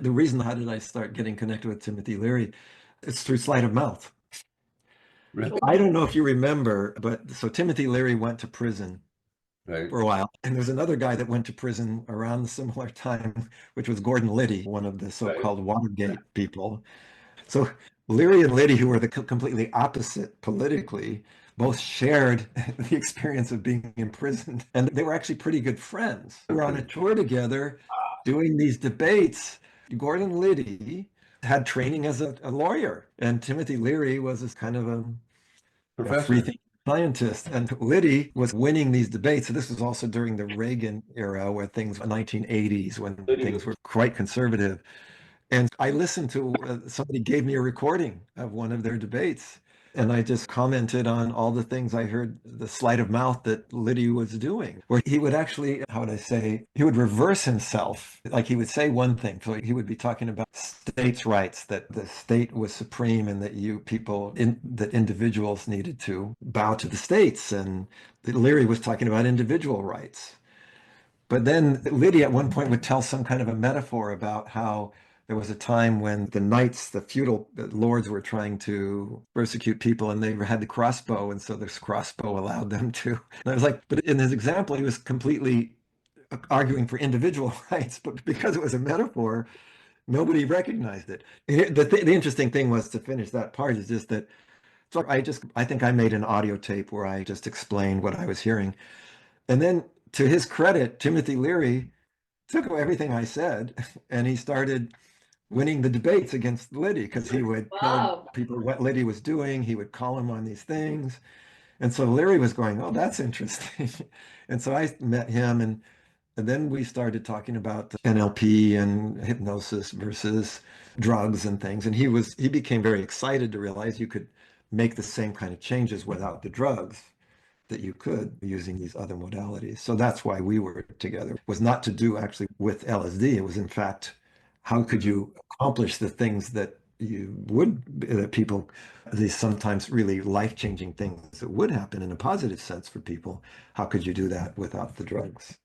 The reason how did I start getting connected with Timothy Leary? It's through Sleight of Mouth. Really? I don't know if you remember, but so Timothy Leary went to prison Right. for a while. And there's another guy that went to prison around the similar time, which was Gordon Liddy, one of the Right. so-called Watergate people. So Leary and Liddy, who were the completely opposite politically, both shared the experience of being imprisoned. And they were actually pretty good friends. We were on a Okay. tour together doing these debates. Gordon Liddy had training as a lawyer, and Timothy Leary was this kind of a free Professor. thinking scientist. And Liddy was winning these debates. So this was also during the Reagan era, where things, 1980s, when things were quite conservative. And I listened to, somebody gave me a recording of one of their debates. And I just commented on all the things I heard, the sleight of mouth that Liddy was doing, where he would actually, how would I say, he would reverse himself. Like he would say one thing. So he would be talking about states' rights, that the state was supreme and that that individuals needed to bow to the states. And Leary was talking about individual rights. But then Lydia at one point would tell some kind of a metaphor about how there was a time when the knights, the feudal lords, were trying to persecute people and they had the crossbow. And so this crossbow allowed them to. And I was like, but in his example, he was completely arguing for individual rights. But because it was a metaphor, nobody recognized it. The interesting thing was, to finish that part, is just that. So I think I made an audio tape where I just explained what I was hearing. And then, to his credit, Timothy Leary took everything I said and he started winning the debates against Liddy, because he would tell Wow. people what Liddy was doing. He would call him on these things. And so Leary was going, oh, that's interesting. And so I met him, and then we started talking about NLP and hypnosis versus drugs and things. And he became very excited to realize you could make the same kind of changes without the drugs that you could using these other modalities. So that's why we were together. It was not to do actually with LSD. It was in fact, how could you accomplish the things that that people, these sometimes really life-changing things that would happen in a positive sense for people. How could you do that without the drugs?